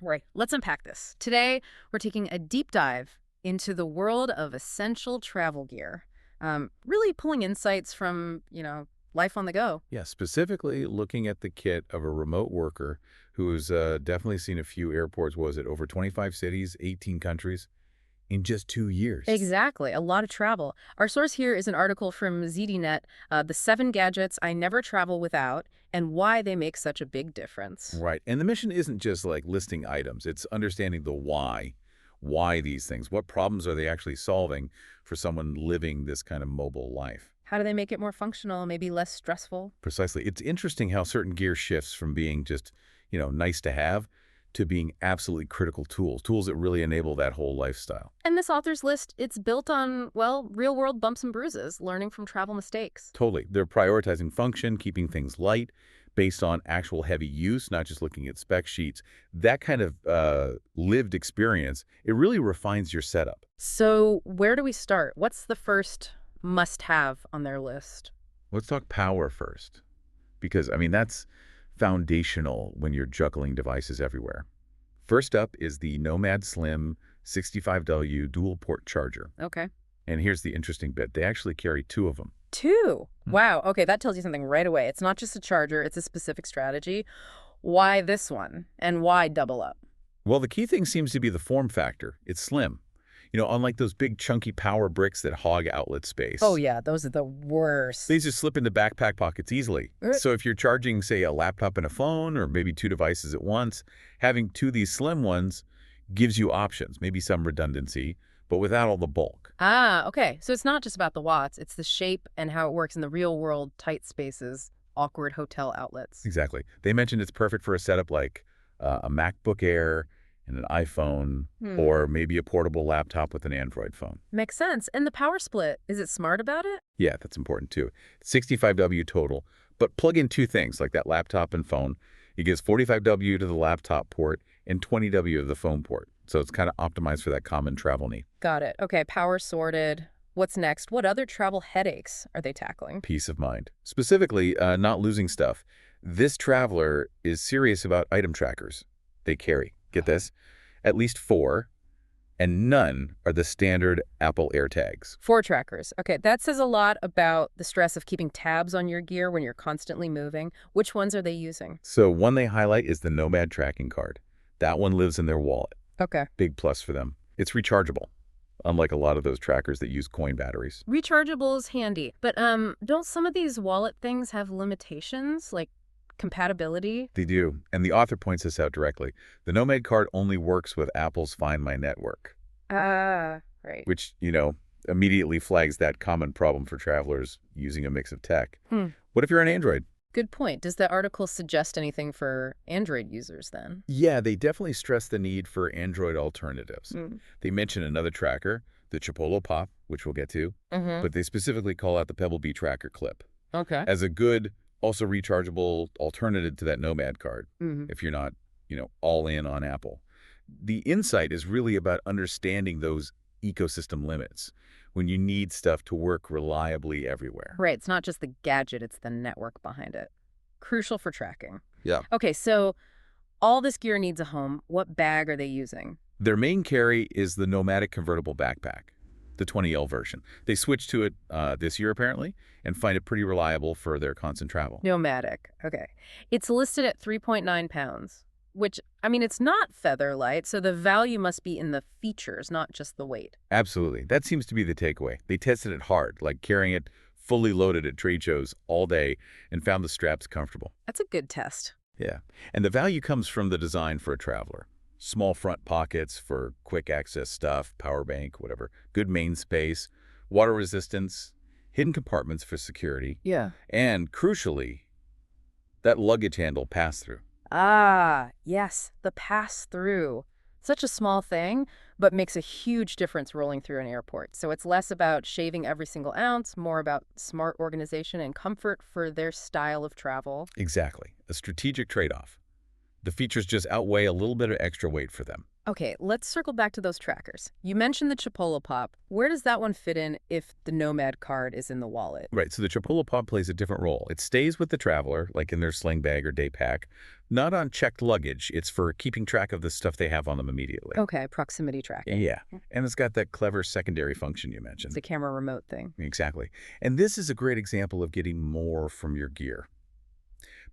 Right. Let's unpack this. Today, we're taking a deep dive into the world of essential travel gear, really pulling insights from, life on the go. Yeah, specifically looking at the kit of a remote worker who's definitely seen a few airports, was it over 25 cities, 18 countries in just 2 years? Exactly. A lot of travel. Our source here is an article from ZDNet, The 7 Gadgets I Never Travel Without and Why They Make Such a Big Difference. Right. And the mission isn't just like listing items, it's understanding the why. Why these things? What problems are they actually solving for someone living this kind of mobile life? How do they make it more functional, maybe less stressful? Precisely. It's interesting how certain gear shifts from being just, nice to have to being absolutely critical tools, tools that really enable that whole lifestyle. And this author's list, it's built on, well, real-world bumps and bruises, learning from travel mistakes. Totally. They're prioritizing function, keeping things light, based on actual heavy use, not just looking at spec sheets. That kind of lived experience, it really refines your setup. So where do we start? What's the first must-have on their list? Let's talk power first, because, that's foundational when you're juggling devices everywhere. First up is the Nomad Slim 65W dual port charger. Okay. And here's the interesting bit. They actually carry two of them. Two. Hmm. Wow. Okay, that tells you something right away. It's not just a charger, it's a specific strategy. Why this one? And why double up? Well, the key thing seems to be the form factor. It's slim. Unlike those big chunky power bricks that hog outlet space. Oh yeah, those are the worst. They just slip into backpack pockets easily. So if you're charging, say, a laptop and a phone, or maybe two devices at once, having two of these slim ones gives you options, maybe some redundancy, but without all the bulk. Ah, okay. So it's not just about the watts, it's the shape and how it works in the real world, tight spaces, awkward hotel outlets. Exactly. They mentioned it's perfect for a setup like a MacBook Air and an iPhone, Hmm. or maybe a portable laptop with an Android phone. Makes sense. And the power split, is it smart about it? Yeah, that's important too. 65W total, but plug in two things like that laptop and phone. It gives 45W to the laptop port and 20W of the phone port. So it's kind of optimized for that common travel need. Got it. Okay, power sorted. What's next? What other travel headaches are they tackling? Peace of mind. Specifically, not losing stuff. This traveler is serious about item trackers. They carry, get this, at least 4, and none are the standard Apple AirTags. 4 trackers. Okay, that says a lot about the stress of keeping tabs on your gear when you're constantly moving. Which ones are they using? So one they highlight is the Nomad tracking card. That one lives in their wallet. Okay. Big plus for them. It's rechargeable, unlike a lot of those trackers that use coin batteries. Rechargeable is handy, but don't some of these wallet things have limitations, like compatibility? They do, and the author points this out directly. The Nomad card only works with Apple's Find My network, Ah, right. which, immediately flags that common problem for travelers using a mix of tech. Hmm. What if you're on Android? Good point. Does the article suggest anything for Android users then? Yeah, they definitely stress the need for Android alternatives. Mm. They mention another tracker, the Chipolo Pop, which we'll get to, Mm-hmm. but they specifically call out the Pebble Bee tracker clip Okay. as a good, also rechargeable alternative to that Nomad card Mm-hmm. if you're not, all in on Apple. The insight is really about understanding those ecosystem limits when you need stuff to work reliably everywhere. Right. It's not just the gadget, it's the network behind it. Crucial for tracking. Yeah. Okay, so all this gear needs a home. What bag are they using? Their main carry is the Nomadic convertible backpack, the 20L version. They switched to it this year, apparently, and find it pretty reliable for their constant travel. Nomadic. Okay. It's listed at 3.9 pounds, which, it's not feather light, so the value must be in the features, not just the weight. Absolutely. That seems to be the takeaway. They tested it hard, like carrying it fully loaded at trade shows all day, and found the straps comfortable. That's a good test. Yeah. And the value comes from the design for a traveler. Small front pockets for quick access stuff, power bank, whatever. Good main space, water resistance, hidden compartments for security, Yeah. and crucially, that luggage handle pass-through. Ah, yes, the pass-through. Such a small thing, but makes a huge difference rolling through an airport. So it's less about shaving every single ounce, more about smart organization and comfort for their style of travel. Exactly. A strategic trade-off. The features just outweigh a little bit of extra weight for them. Okay, let's circle back to those trackers. You mentioned the Chipotle Pop. Where does that one fit in if the Nomad card is in the wallet? Right, so the Chipotle Pod plays a different role. It stays with the traveler, like in their sling bag or day pack, not on checked luggage. It's for keeping track of the stuff they have on them immediately. Okay, proximity tracking. Yeah, and it's got that clever secondary function you It's mentioned. a camera remote thing. Exactly. And this is a great example of getting more from your gear.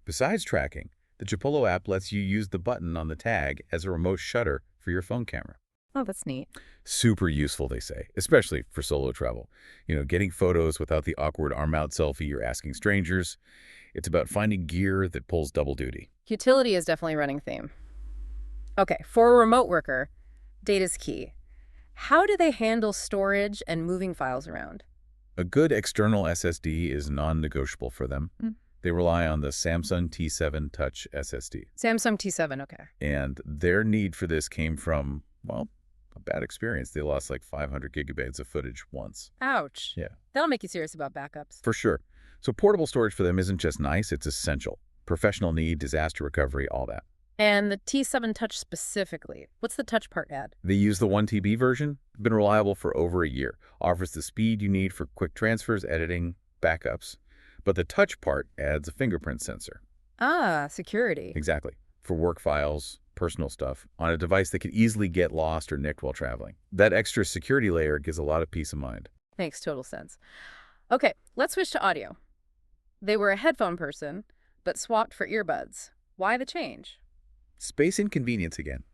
Besides tracking, the Chipotle app lets you use the button on the tag as a remote shutter for your phone camera. Oh, that's neat. Super useful, they say, especially for solo travel. Getting photos without the awkward arm-out selfie you're asking strangers. It's about finding gear that pulls double duty. Utility is definitely a running theme. Okay, for a remote worker, data's key. How do they handle storage and moving files around? A good external SSD is non-negotiable for them. Mm. They rely on the Samsung T7 Touch SSD. Samsung T7, okay. And their need for this came from, well, a bad experience. They lost like 500 gigabytes of footage once. Ouch. Yeah. That'll make you serious about backups. For sure. So portable storage for them isn't just nice, it's essential. Professional need, disaster recovery, all that. And the T7 Touch specifically, what's the touch part add? They use the 1 TB version. Been reliable for over a year. Offers the speed you need for quick transfers, editing, backups. But the touch part adds a fingerprint sensor. Ah, security. Exactly. For work files, personal stuff, on a device that could easily get lost or nicked while traveling. That extra security layer gives a lot of peace of mind. Makes total sense. Okay, let's switch to audio. They were a headphone person, but swapped for earbuds. Why the change? Space inconvenience again.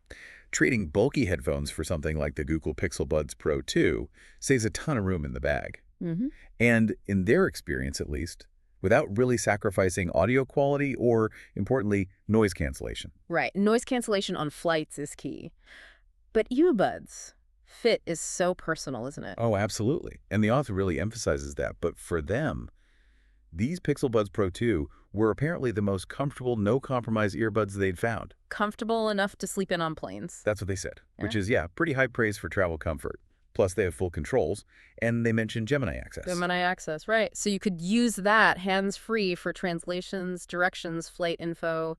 Trading bulky headphones for something like the Google Pixel Buds Pro 2 saves a ton of room in the bag. Mm-hmm. And in their experience, at least, without really sacrificing audio quality or, importantly, noise cancellation. Right, noise cancellation on flights is key. But earbuds, fit is so personal, isn't it? Oh, absolutely. And the author really emphasizes that. But for them, these Pixel Buds Pro 2 were apparently the most comfortable, no-compromise earbuds they'd found. Comfortable enough to sleep in on planes. That's what they said, which Yeah. is, pretty high praise for travel comfort. Plus, they have full controls, and they mentioned Gemini access. Gemini access, right. So you could use that hands-free for translations, directions, flight info,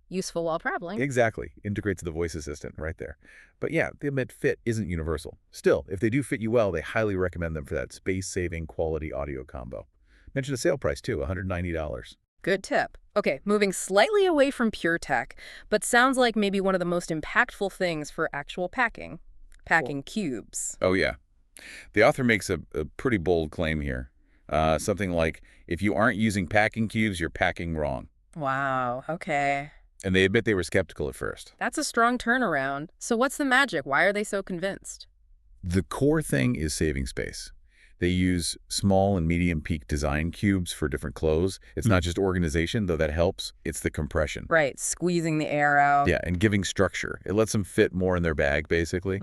useful while traveling. Exactly. Integrates the voice assistant right there. But yeah, they admit fit isn't universal. Still, if they do fit you well, they highly recommend them for that space-saving quality audio combo. Mention a sale price, too, $190. Good tip. Okay, moving slightly away from pure tech, but sounds like maybe one of the most impactful things for actual packing. Packing cubes. Oh, yeah. The author makes a pretty bold claim here. Something like, if you aren't using packing cubes, you're packing wrong. Wow, okay. And they admit they were skeptical at first. That's a strong turnaround. So what's the magic? Why are they so convinced? The core thing is saving space. They use small and medium peak design cubes for different clothes. It's not just organization, though that helps. It's the compression. Right, squeezing the air out. Yeah, and giving structure. It lets them fit more in their bag, basically.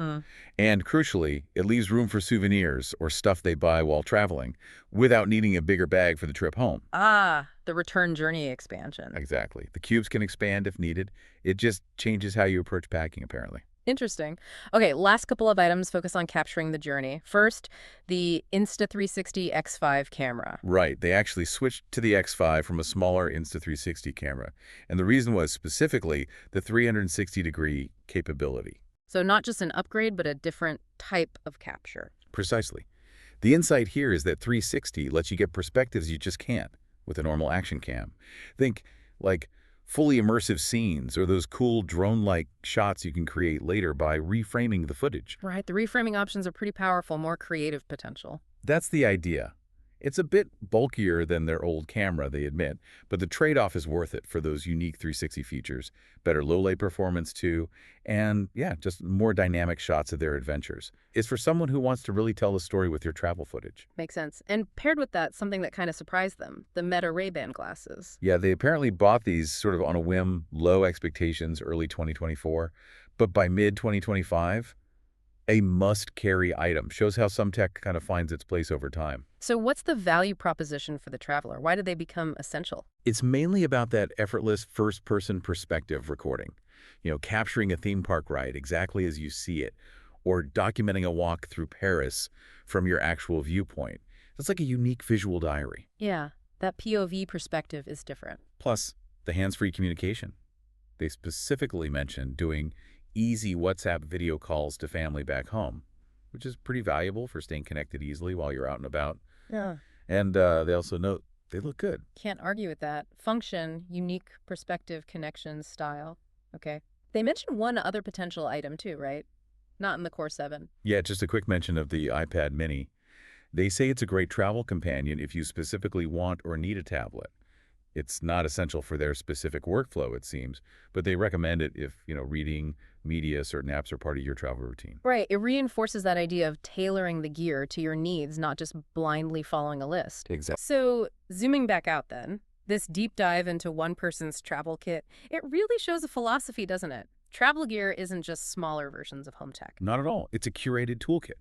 And crucially, it leaves room for souvenirs or stuff they buy while traveling without needing a bigger bag for the trip home. Ah, the return journey expansion. Exactly. The cubes can expand if needed. It just changes how you approach packing, apparently. Interesting. Okay, last couple of items focus on capturing the journey. First, the Insta360 X5 camera. Right. They actually switched to the X5 from a smaller Insta360 camera. And the reason was specifically the 360-degree capability. So not just an upgrade, but a different type of capture. Precisely. The insight here is that 360 lets you get perspectives you just can't with a normal action cam. Think like fully immersive scenes or those cool drone-like shots you can create later by reframing the footage. Right, the reframing options are pretty powerful, more creative potential. That's the idea. It's a bit bulkier than their old camera, they admit, but the trade-off is worth it for those unique 360 features, better low-light performance too, and just more dynamic shots of their adventures. It's for someone who wants to really tell the story with your travel footage. Makes sense. And paired with that, something that kind of surprised them, the Meta Ray-Ban glasses. Yeah, they apparently bought these sort of on a whim, low expectations, early 2024, but by mid-2025, a must-carry item. Shows how some tech kind of finds its place over time. So what's the value proposition for the traveler? Why did they become essential? It's mainly about that effortless first-person perspective recording. Capturing a theme park ride exactly as you see it, or documenting a walk through Paris from your actual viewpoint. That's like a unique visual diary. Yeah, that POV perspective is different. Plus, the hands-free communication. They specifically mentioned doing easy WhatsApp video calls to family back home, which is pretty valuable for staying connected easily while you're out and about. Yeah. And they also note they look good. Can't argue with that. Function, unique perspective, connection, style. Okay. They mentioned one other potential item too, right? Not in the Core 7. Yeah, just a quick mention of the iPad mini. They say it's a great travel companion if you specifically want or need a tablet. It's not essential for their specific workflow, it seems, but they recommend it if, reading, media, certain apps are part of your travel routine. Right. It reinforces that idea of tailoring the gear to your needs, not just blindly following a list. Exactly. So, zooming back out then, this deep dive into one person's travel kit, it really shows a philosophy, doesn't it? Travel gear isn't just smaller versions of home tech. Not at all. It's a curated toolkit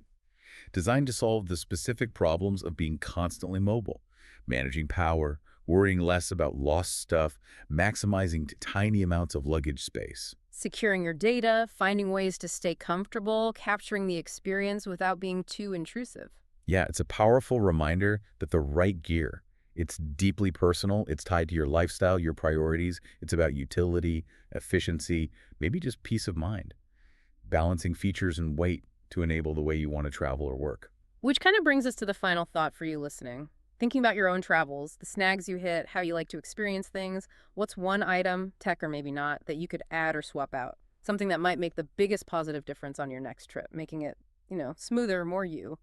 designed to solve the specific problems of being constantly mobile, managing power, worrying less about lost stuff, maximizing tiny amounts of luggage space. Securing your data, finding ways to stay comfortable, capturing the experience without being too intrusive. Yeah, it's a powerful reminder that the right gear, it's deeply personal, it's tied to your lifestyle, your priorities, it's about utility, efficiency, maybe just peace of mind, balancing features and weight to enable the way you want to travel or work. Which kind of brings us to the final thought for you listening. Thinking about your own travels, the snags you hit, how you like to experience things, what's one item, tech or maybe not, that you could add or swap out? Something that might make the biggest positive difference on your next trip, making it, smoother, more you.